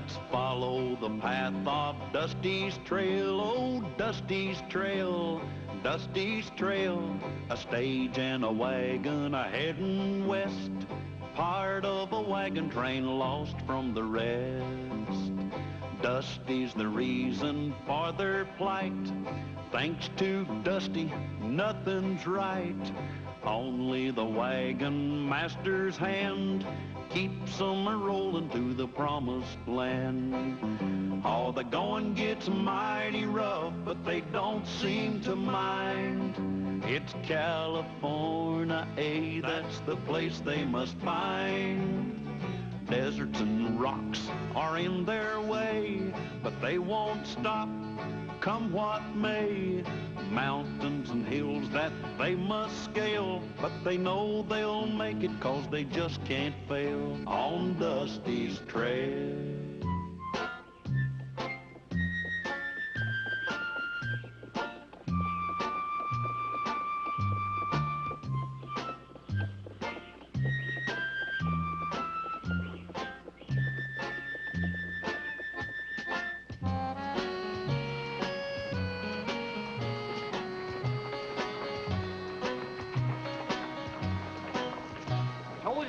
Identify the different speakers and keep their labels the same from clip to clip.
Speaker 1: Let's follow the path of Dusty's trail, oh, Dusty's trail, Dusty's trail. A stage and a wagon a heading west, part of a wagon train lost from the rest. Dusty's the reason for their plight. Thanks to Dusty, nothing's right. Only the wagon master's hand keeps them a-rolling to the promised land. Oh, the going gets mighty rough, but they don't seem to mind. It's California, that's the place they must find. Deserts and rocks are in their way, but they won't stop, come what may. Mountains and hills that they must scale, but they know they'll make it 'cause they just can't fail on Dusty's trail.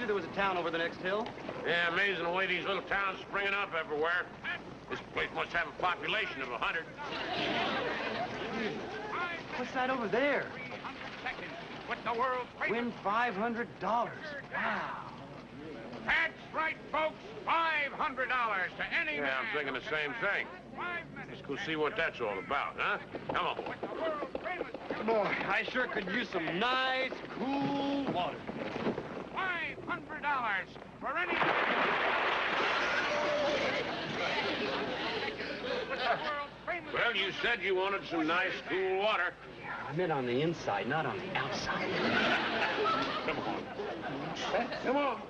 Speaker 2: There was a town over the next hill.
Speaker 3: Yeah, amazing the way these little towns are springing up everywhere. This place must have a population of 100.
Speaker 2: What's that over there?
Speaker 3: With the world
Speaker 2: Win $500. Wow.
Speaker 3: That's right, folks. $500 to any man. Yeah, I'm thinking the same thing. Let's go see what that's all about, huh? Come on.
Speaker 2: Boy, I sure could use some nice, cool water.
Speaker 3: $500 for any... Well, you said you wanted some nice, cool water.
Speaker 2: Yeah, I meant on the inside, not on the outside.
Speaker 3: Come on. Come on.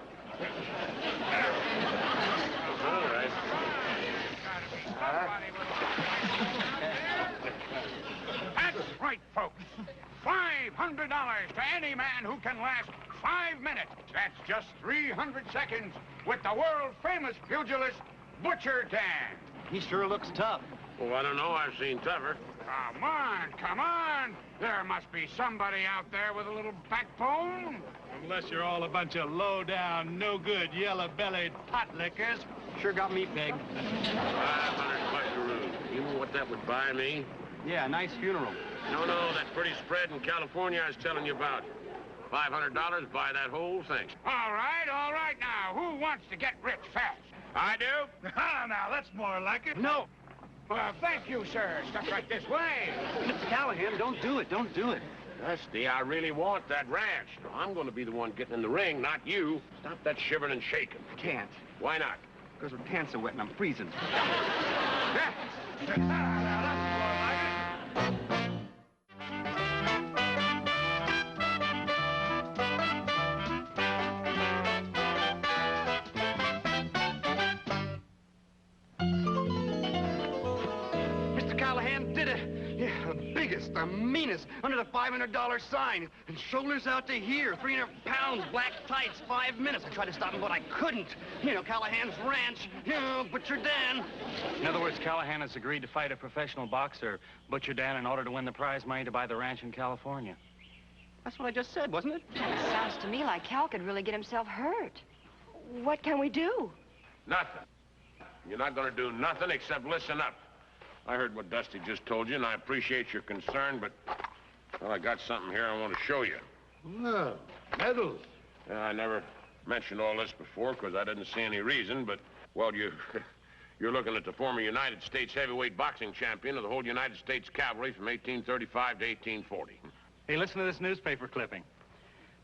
Speaker 3: All right. That's right, folks. $500 to any man who can last 5 minutes. That's just 300 seconds with the world-famous pugilist, Butcher Dan.
Speaker 2: He sure looks tough.
Speaker 3: Well, I don't know. I've seen tougher. Come on, come on. There must be somebody out there with a little backbone.
Speaker 4: Unless you're all a bunch of low-down, no-good, yellow-bellied pot lickers.
Speaker 2: Sure got me pegged.
Speaker 3: 500 buckaroos. You know what that would buy me?
Speaker 2: Yeah, a nice funeral.
Speaker 3: No, that pretty spread in California I was telling you about. $500, buy that whole thing. All right now. Who wants to get rich fast? I do.
Speaker 4: Now, that's more like it.
Speaker 2: No.
Speaker 3: Well, thank you, sir. Step right this way.
Speaker 2: Mr. Callahan, don't do it. Don't do it.
Speaker 3: Dusty, I really want that ranch. I'm going to be the one getting in the ring, not you. Stop that shivering and shaking.
Speaker 2: Can't.
Speaker 3: Why not?
Speaker 2: Because my pants are wet and I'm freezing.
Speaker 4: That's more like it.
Speaker 2: Mr. Callahan did it. Yeah, the biggest, the meanest, under the $500 sign. And shoulders out to here, 300 pounds, black tights, 5 minutes. I tried to stop him, but I couldn't. You know, Callahan's ranch, you know, Butcher Dan.
Speaker 5: In other words, Callahan has agreed to fight a professional boxer, Butcher Dan, in order to win the prize money to buy the ranch in California.
Speaker 2: That's what I just said, wasn't it?
Speaker 6: Sounds to me like Cal could really get himself hurt. What can we do?
Speaker 3: Nothing. You're not going to do nothing except listen up. I heard what Dusty just told you, and I appreciate your concern, but, well, I got something here I want to show you.
Speaker 4: Well, medals.
Speaker 3: I never mentioned all this before because I didn't see any reason, but, well, you're looking at the former United States heavyweight boxing champion of the whole United States Cavalry from 1835 to 1840.
Speaker 5: Hey, listen to this newspaper clipping.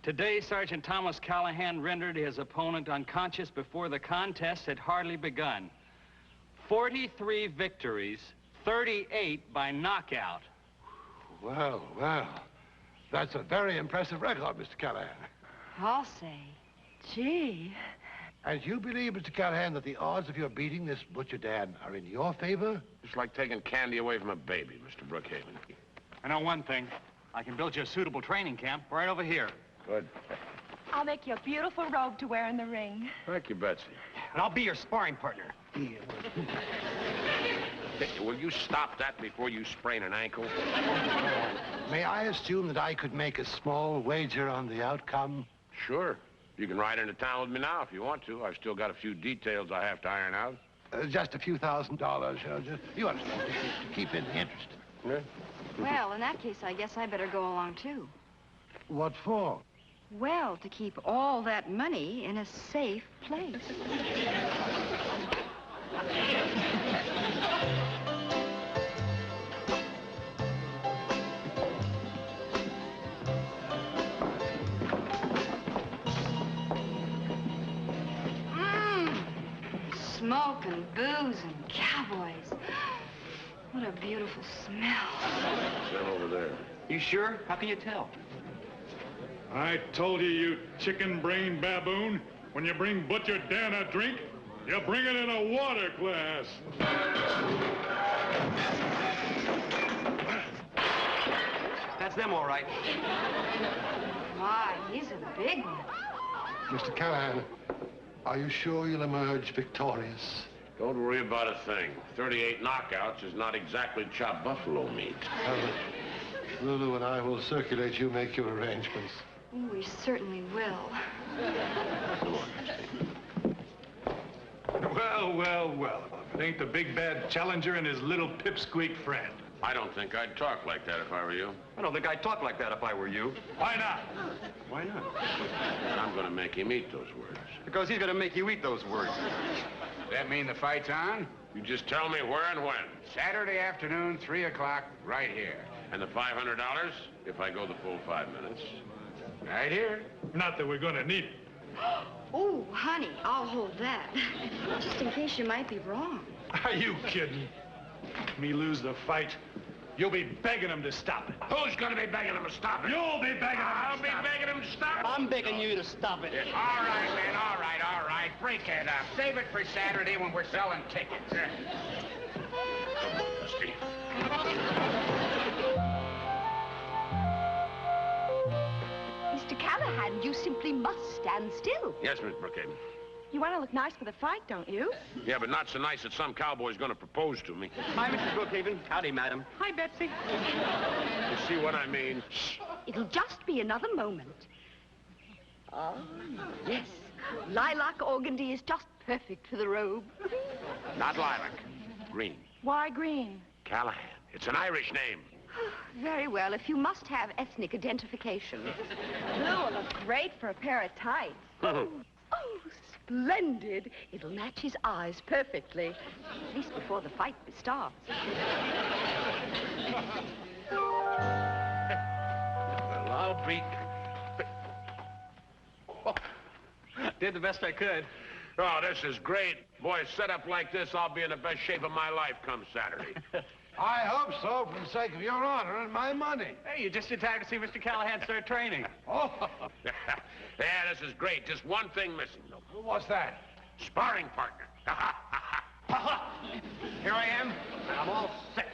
Speaker 5: Today, Sergeant Thomas Callahan rendered his opponent unconscious before the contest had hardly begun. 43 victories, 38 by knockout.
Speaker 4: Well, that's a very impressive record, Mr. Callahan.
Speaker 6: I'll say. Gee.
Speaker 4: And you believe, Mr. Callahan, that the odds of your beating this Butcher Dan are in your favor?
Speaker 3: It's like taking candy away from a baby, Mr. Brookhaven.
Speaker 5: I know one thing. I can build you a suitable training camp right over here.
Speaker 3: Good.
Speaker 6: I'll make you a beautiful robe to wear in the ring.
Speaker 3: Thank you, Betsy.
Speaker 2: And I'll be your sparring partner.
Speaker 4: Here.
Speaker 3: Will you stop that before you sprain an ankle?
Speaker 4: May I assume that I could make a small wager on the outcome?
Speaker 3: Sure. You can ride into town with me now if you want to. I've still got a few details I have to iron out.
Speaker 4: Just a few $1,000, you understand, to keep in the interest.
Speaker 3: Yeah.
Speaker 6: Well, in that case, I guess I better go along, too.
Speaker 4: What for?
Speaker 6: Well, to keep all that money in a safe place. Smoke and booze and cowboys. What a beautiful smell.
Speaker 3: Them over there.
Speaker 2: You sure? How can you tell?
Speaker 7: I told you, you chicken-brained baboon, when you bring Butcher Dan a drink, you bring it in a water glass.
Speaker 2: That's them, all right.
Speaker 6: My, he's a big one.
Speaker 4: Mr. Callahan, are you sure you'll emerge victorious?
Speaker 3: Don't worry about a thing. 38 knockouts is not exactly chopped buffalo meat.
Speaker 4: Lulu and I will circulate you, make your arrangements.
Speaker 6: We certainly will.
Speaker 7: Well. It ain't the big bad challenger and his little pipsqueak friend.
Speaker 3: I don't think I'd talk like that if I were you.
Speaker 2: I don't think I'd talk like that if I were you.
Speaker 7: Why not?
Speaker 2: Why not?
Speaker 3: I'm going to make him eat those words.
Speaker 2: Because he's going to make you eat those words.
Speaker 8: That mean the fight's on?
Speaker 3: You just tell me where and when.
Speaker 8: Saturday afternoon, 3 o'clock, right here.
Speaker 3: And the $500 if I go the full 5 minutes.
Speaker 8: Right here.
Speaker 7: Not that we're gonna need it.
Speaker 6: Oh, honey, I'll hold that. Just in case you might be wrong.
Speaker 7: Are you kidding? Me lose the fight, you'll be begging him to stop it.
Speaker 3: Who's going to be begging him to stop it?
Speaker 7: You'll be begging him
Speaker 3: I'll
Speaker 7: to
Speaker 3: be
Speaker 7: stop it.
Speaker 3: begging him to stop it.
Speaker 2: I'm begging you to stop it.
Speaker 8: All right, man, all right. Break it up. Save it for Saturday when we're selling tickets.
Speaker 3: Dusty.
Speaker 9: Mr. Callahan, you simply must stand still.
Speaker 3: Yes, Miss Brookhaven.
Speaker 9: You want to look nice for the fight, don't you?
Speaker 3: Yeah, but not so nice that some cowboy's going to propose to me.
Speaker 2: Hi, Mrs. Brookhaven. Howdy, madam.
Speaker 9: Hi, Betsy.
Speaker 3: You see what I mean?
Speaker 9: It'll just be another moment. Ah, yes. Lilac organdy is just perfect for the robe.
Speaker 3: Not lilac. Green.
Speaker 9: Why green?
Speaker 3: Callahan. It's an Irish name.
Speaker 9: Very well, if you must have ethnic identification. Blue will look great for a pair of tights. Oh, splendid. It'll match his eyes perfectly. At least before the fight starts.
Speaker 3: Well, I'll be...
Speaker 2: Did the best I could.
Speaker 3: Oh, this is great. Boy, set up like this, I'll be in the best shape of my life come Saturday.
Speaker 4: I hope so, for the sake of your honor and my money.
Speaker 5: Hey, you just in time to see Mr. Callahan start training.
Speaker 4: Oh,
Speaker 3: Yeah, this is great. Just one thing missing, though.
Speaker 4: what's that?
Speaker 3: Sparring partner.
Speaker 2: Here I am. I'm all set.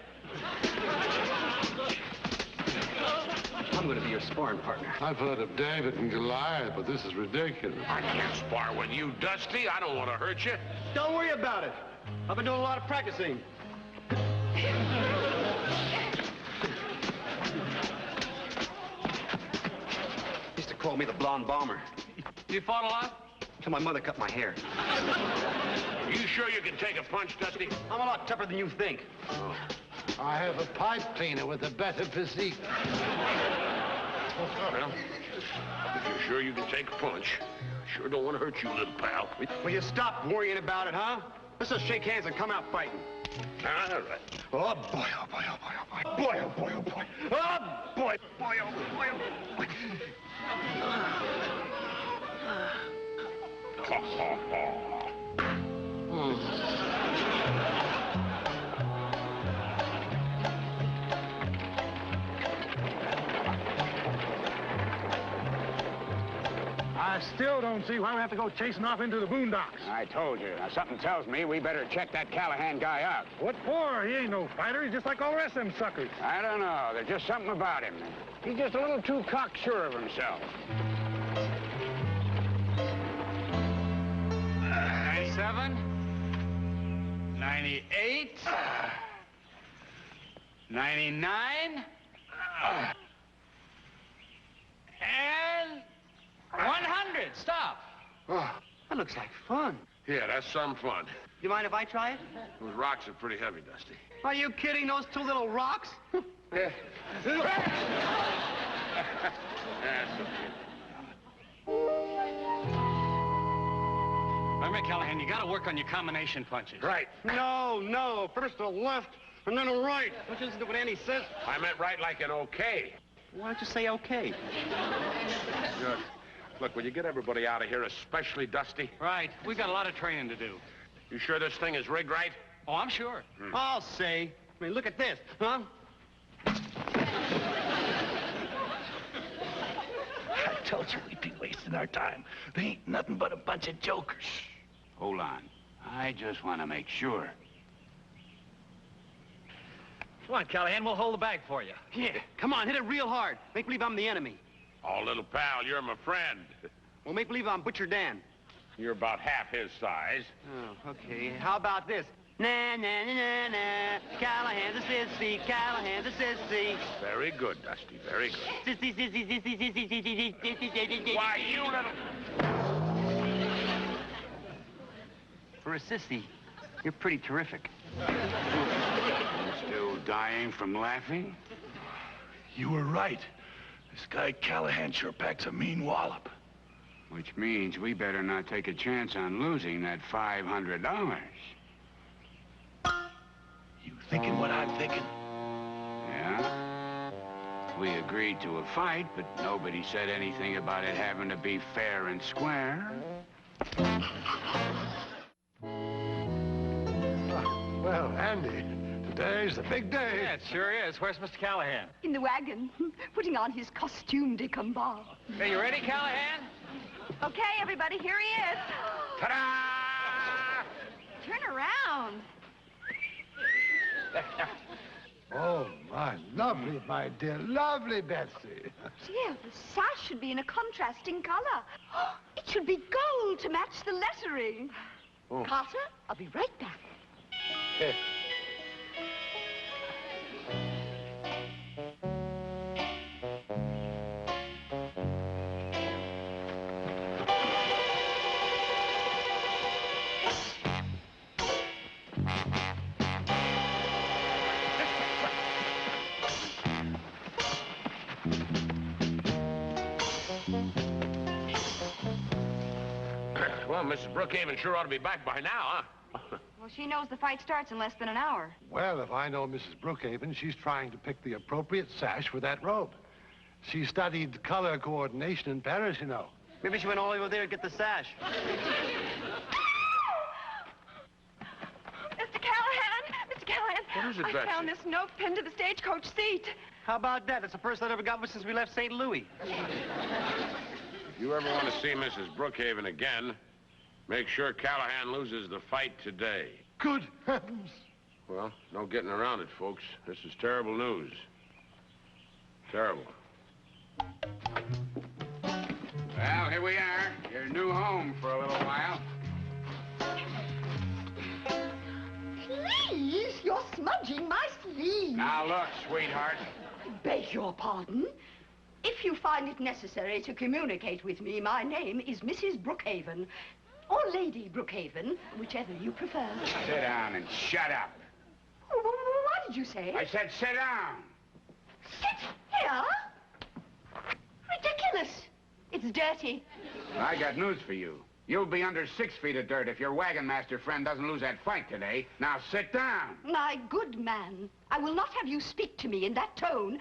Speaker 2: I'm going to be your sparring partner.
Speaker 4: I've heard of David and Goliath, but this is ridiculous.
Speaker 3: I can't spar with you, Dusty. I don't want to hurt you.
Speaker 2: Don't worry about it. I've been doing a lot of practicing. Used to call me the blonde bomber.
Speaker 5: You fought a lot?
Speaker 2: Till my mother cut my hair.
Speaker 3: You sure you can take a punch, Dusty?
Speaker 2: I'm a lot tougher than you think.
Speaker 3: Oh.
Speaker 4: I have a pipe cleaner with a better physique.
Speaker 3: Well, if you're sure you can take a punch, sure don't want to hurt you, little pal.
Speaker 2: Will you stop worrying about it, huh? Let's just shake hands and come out fighting.
Speaker 3: All right.
Speaker 2: Oh, boy, oh, boy, oh, boy, oh, boy. Boy, oh, boy, oh, boy. Oh, boy, boy, oh, boy, oh, boy.
Speaker 4: I still don't see why we have to go chasing off into the boondocks.
Speaker 8: I told you. Now, something tells me we better check that Callahan guy out.
Speaker 4: What for? He ain't no fighter. He's just like all the rest of them suckers.
Speaker 8: I don't know. There's just something about him. He's just a little too cocksure of himself.
Speaker 5: 7, 98. 99. And 100. Stop.
Speaker 2: Oh, that looks like fun.
Speaker 3: Yeah, that's some fun.
Speaker 2: You mind if I try it?
Speaker 3: Those rocks are pretty heavy, Dusty.
Speaker 2: Are you kidding? Those two little rocks?
Speaker 3: Yeah. That's
Speaker 5: Remember, Callahan, you gotta work on your combination punches.
Speaker 3: right.
Speaker 2: No. First a left, and then a right. Don't you listen to what Annie says?
Speaker 3: I meant right like an okay.
Speaker 2: Why don't you say okay?
Speaker 3: Good. Look, will you get everybody out of here, especially Dusty?
Speaker 5: Right. We got a lot of training to do.
Speaker 3: You sure this thing is rigged right?
Speaker 5: Oh, I'm sure.
Speaker 2: I'll say. I mean, look at this, huh?
Speaker 10: I told you we'd be wasting our time. They ain't nothing but a bunch of jokers.
Speaker 8: Hold on. I just want to make sure.
Speaker 5: Come on, Callahan, we'll hold the bag for you.
Speaker 2: Yeah, come on, hit it real hard. Make believe I'm the enemy.
Speaker 3: Oh, little pal, you're my friend.
Speaker 2: Well, make believe I'm Butcher Dan.
Speaker 3: You're about half his size.
Speaker 2: Oh, okay. How about this? Na, na, na, na, na. Callahan's a sissy, Callahan's a sissy.
Speaker 3: Very good, Dusty, very good.
Speaker 2: Sissy, sissy, sissy, sissy, sissy, sissy, sissy.
Speaker 3: Why, you little...
Speaker 2: For a sissy, you're pretty terrific.
Speaker 8: Still dying from laughing?
Speaker 10: You were right. This guy Callahan sure packs a mean wallop.
Speaker 8: Which means we better not take a chance on losing that $500.
Speaker 10: You thinking what I'm thinking?
Speaker 8: Yeah? We agreed to a fight, but nobody said anything about it having to be fair and square.
Speaker 4: Well, Andy, today's the big day.
Speaker 5: Yeah, it sure is. Where's Mr. Callahan?
Speaker 9: In the wagon, putting on his costume de combat.
Speaker 5: Are you ready, Callahan?
Speaker 9: Okay, everybody, here he is.
Speaker 3: Ta-da!
Speaker 9: Turn around.
Speaker 4: Oh, my dear, lovely Betsy.
Speaker 9: Dear, the sash should be in a contrasting color. It should be gold to match the lettering.
Speaker 3: Oh.
Speaker 9: Carter, I'll be right back.
Speaker 3: Well, Mrs. Brookhaven sure ought to be back by now, huh?
Speaker 6: Well, she knows the fight starts in less than an hour.
Speaker 4: Well, if I know Mrs. Brookhaven, she's trying to pick the appropriate sash for that robe. She studied color coordination in Paris, you know.
Speaker 2: Maybe she went all over there to get the sash.
Speaker 9: Mr. Callahan!
Speaker 3: What is it,
Speaker 9: I
Speaker 3: Betsy?
Speaker 9: found this note pinned to the stagecoach seat.
Speaker 2: How about that? It's the first I ever got since we left St. Louis.
Speaker 3: If you ever want to see Mrs. Brookhaven again, make sure Callahan loses the fight today.
Speaker 4: Good heavens.
Speaker 3: Well, no getting around it, folks. This is terrible news. Terrible.
Speaker 8: Well, here we are. Your new home for a little while.
Speaker 9: Please, you're smudging my sleeve.
Speaker 8: Now look, sweetheart.
Speaker 9: Beg your pardon? If you find it necessary to communicate with me, my name is Mrs. Brookhaven. Or Lady Brookhaven, whichever you prefer.
Speaker 8: Sit down and shut up.
Speaker 9: What did you say?
Speaker 8: I said sit down.
Speaker 9: Sit here? Ridiculous. It's dirty.
Speaker 8: I got news for you. You'll be under 6 feet of dirt if your wagonmaster friend doesn't lose that fight today. Now sit down.
Speaker 9: My good man, I will not have you speak to me in that tone.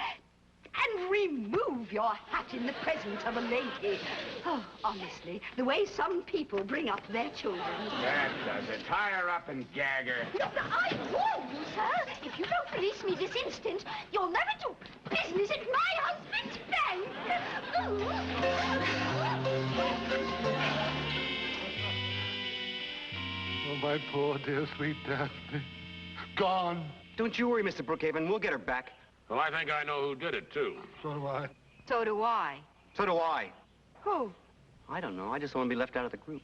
Speaker 9: And remove your hat in the presence of a lady. Oh, honestly, the way some people bring up their children.
Speaker 8: That does it. Tie her up and gag her.
Speaker 9: Look, I warn you, sir. If you don't release me this instant, you'll never do business at my husband's bank.
Speaker 4: Oh, my poor, dear, sweet Daphne. Gone.
Speaker 2: Don't you worry, Mr. Brookhaven. We'll get her back.
Speaker 3: Well, I think I know who did it, too.
Speaker 4: So do I.
Speaker 6: So do I.
Speaker 2: So do I.
Speaker 6: Who?
Speaker 2: I don't know. I just don't want to be left out of the group.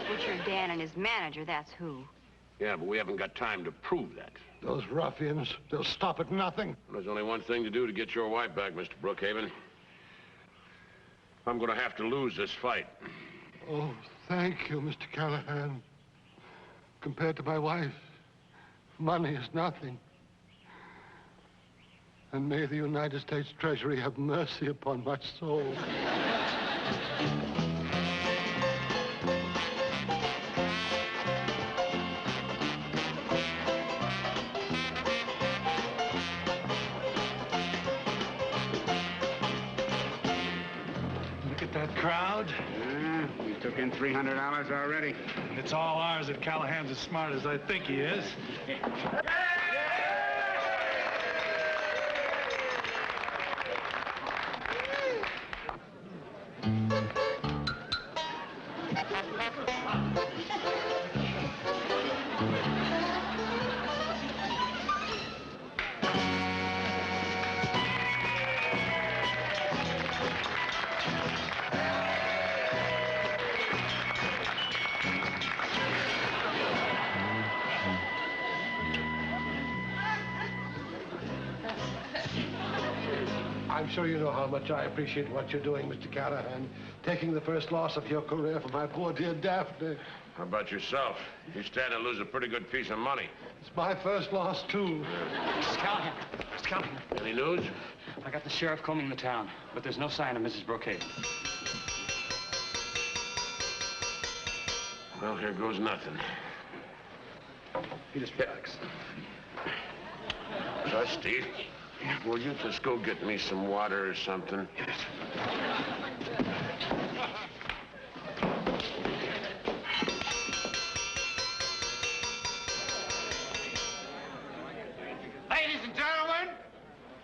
Speaker 6: Butcher Dan and his manager, that's who.
Speaker 3: Yeah, but we haven't got time to prove that.
Speaker 4: Those ruffians, they'll stop at nothing.
Speaker 3: There's only one thing to do to get your wife back, Mr. Brookhaven. I'm gonna have to lose this fight.
Speaker 4: Oh, thank you, Mr. Callahan. Compared to my wife, money is nothing. And may the United States Treasury have mercy upon my soul.
Speaker 10: Look at that crowd.
Speaker 8: Yeah, we took in $300 already.
Speaker 10: It's all ours if Callahan's as smart as I think he is.
Speaker 4: I'm sure you know how much I appreciate what you're doing, Mr. Callahan. Taking the first loss of your career for my poor dear Daphne.
Speaker 3: How about yourself? You stand to lose a pretty good piece of money.
Speaker 4: It's my first loss, too.
Speaker 5: Mr. Callahan. Mr. Callahan.
Speaker 3: Any news?
Speaker 5: I got the sheriff combing the town, but there's no sign of Mrs. Brookhaven.
Speaker 3: Well, here goes nothing.
Speaker 2: Peter Specs.
Speaker 3: Dusty, will you just go get me some water or something?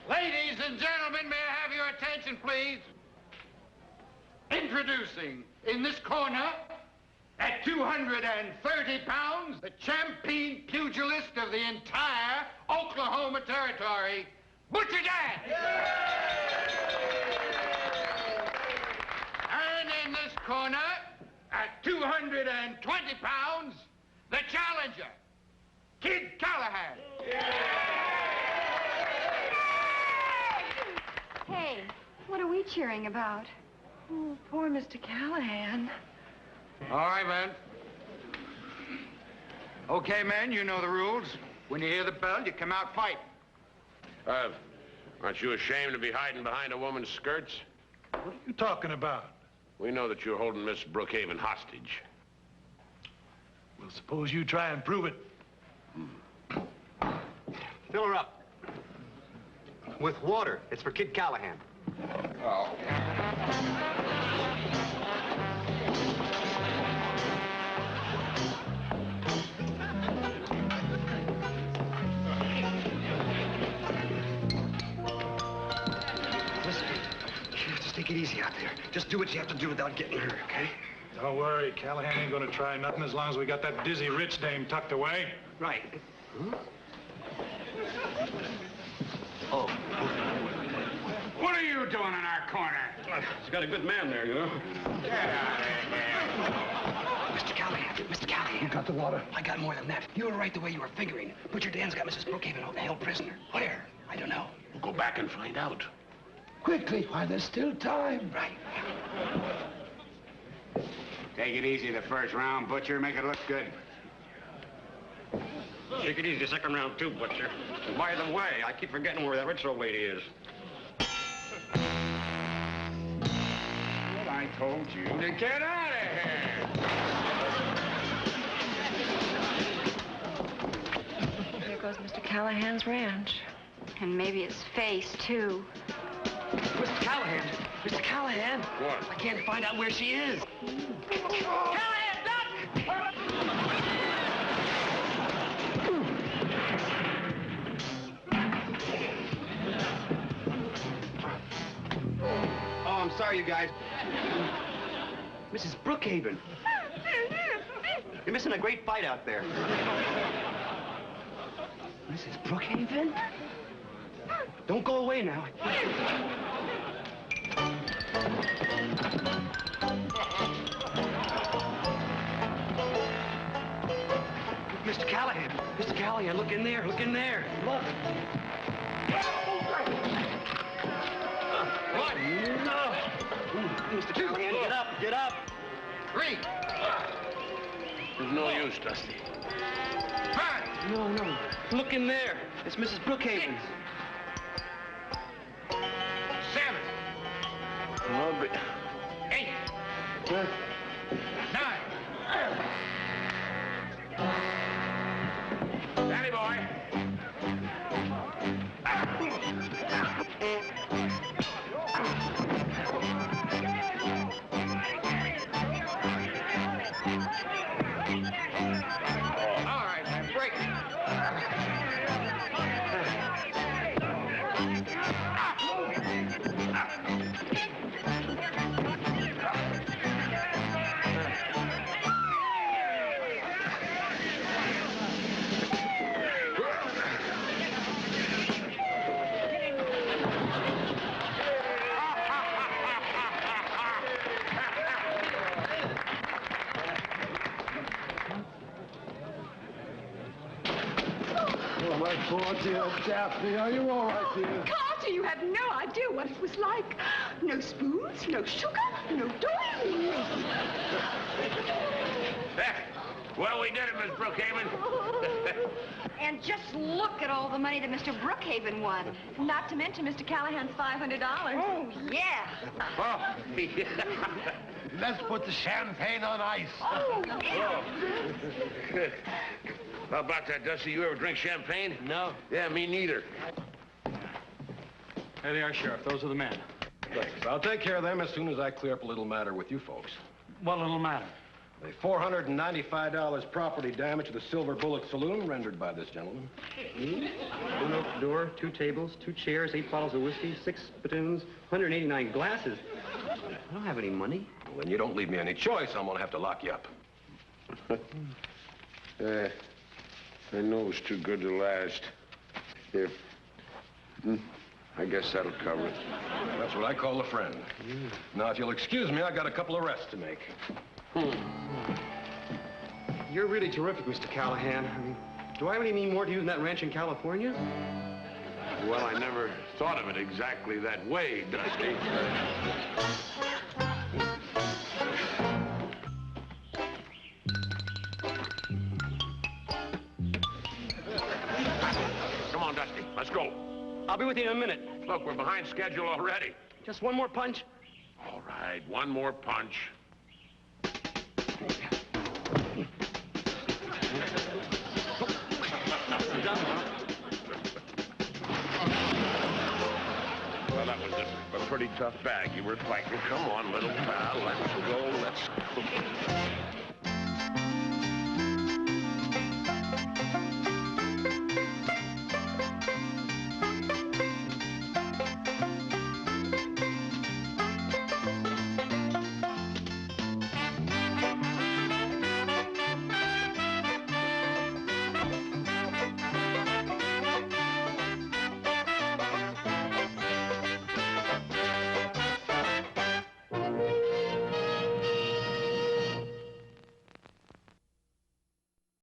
Speaker 11: Ladies and gentlemen, may I have your attention, please? Introducing, in this corner, at 230 pounds, the champion pugilist of the entire Oklahoma Territory, Butcher Dan! And in this corner, at 220 pounds, the challenger, Kid Callahan.
Speaker 6: Hey, what are we cheering about?
Speaker 9: Oh, poor Mr. Callahan.
Speaker 11: All right, men. Okay, men, you know the rules. When you hear the bell, you come out fight.
Speaker 3: Aren't you ashamed to be hiding behind a woman's skirts?
Speaker 10: What are you talking about?
Speaker 3: We know that you're holding Miss Brookhaven hostage.
Speaker 10: Well, suppose you try and prove it.
Speaker 2: Fill her up. With water. It's for Kid Callahan.
Speaker 11: Oh.
Speaker 2: Listen, just take it easy out there. Just do what you have to do without getting hurt, okay?
Speaker 10: Don't worry, Callahan ain't gonna try nothing as long as we got that dizzy rich dame tucked away.
Speaker 2: Right. Huh?
Speaker 11: Oh. What are you doing in our corner?
Speaker 2: He's got a good man there, you know.
Speaker 11: Get out of here.
Speaker 2: Mr. Callahan. You got the water? I got more than that. You were right the way you were figuring. Butcher Dan's got Mrs. Brookhaven held prisoner. Where? I don't know.
Speaker 3: We'll go back and find out.
Speaker 4: Quickly, while there's still time.
Speaker 2: Right.
Speaker 8: Take it easy the first round, Butcher. Make it look good.
Speaker 2: Take it easy the second round, too, Butcher. And by the way, I keep forgetting where that rich old lady is.
Speaker 8: Well, I told you to get out of here.
Speaker 9: There goes Mr. Callahan's ranch.
Speaker 6: And maybe his face, too.
Speaker 2: Mr. Callahan! Mr. Callahan!
Speaker 3: What?
Speaker 2: I can't find out where she is. Callahan, duck! Oh, I'm sorry, you guys. Mrs. Brookhaven. You're missing a great fight out there. Mrs. Brookhaven? Don't go away now. Mr. Callahan. Mr. Callahan, look in there. Look in there. Look. What? No. Mr. Callahan, get up. Get up.
Speaker 11: 3.
Speaker 3: There's no use, Dusty.
Speaker 11: 5.
Speaker 2: No, no. Look in there. It's Mrs. Brookhaven.
Speaker 11: 7.
Speaker 3: Well,
Speaker 11: 8. 9.
Speaker 3: Danny boy.
Speaker 11: All right, break it.
Speaker 4: Oh, my poor dear Daphne, are you all right, dear?
Speaker 9: Carter, you have no idea what it was like. No spoons, no sugar, no doilies.
Speaker 3: Well, we did it, Miss Brookhaven.
Speaker 6: And just look at all the money that Mr. Brookhaven won.
Speaker 9: Not to mention Mr. Callahan's $500.
Speaker 6: Oh, yeah.
Speaker 3: Oh, yeah.
Speaker 4: Let's put the champagne on ice.
Speaker 6: Oh, yeah.
Speaker 3: Good. How about that, Dusty? You ever drink champagne?
Speaker 2: No.
Speaker 3: Yeah, me neither.
Speaker 5: There they are, Sheriff. Those are the men.
Speaker 12: Thanks. I'll take care of them as soon as I clear up a little matter with you folks.
Speaker 5: What little matter?
Speaker 12: The $495 property damage to the Silver Bullet Saloon rendered by this gentleman.
Speaker 2: One oak door, 2 tables, 2 chairs, 8 bottles of whiskey, 6 spittoons, 189 glasses. I don't have any money.
Speaker 12: Well, then you don't leave me any choice. I'm gonna have to lock you up.
Speaker 3: I know it was too good to last. Here. I guess that'll cover it.
Speaker 12: That's what I call a friend. Now, if you'll excuse me, I got a couple of arrests to make.
Speaker 2: You're really terrific, Mr. Callahan. I mean, do I have any more to you than that ranch in California?
Speaker 3: Well, I never thought of it exactly that way, Dusty. Come on, Dusty. Let's go.
Speaker 2: I'll be with you in a minute.
Speaker 3: Look, we're behind schedule already.
Speaker 2: Just one more punch.
Speaker 3: All right, one more punch. Well, that was a pretty tough bag you were fighting. Come on, little pal. Let's go. Let's go.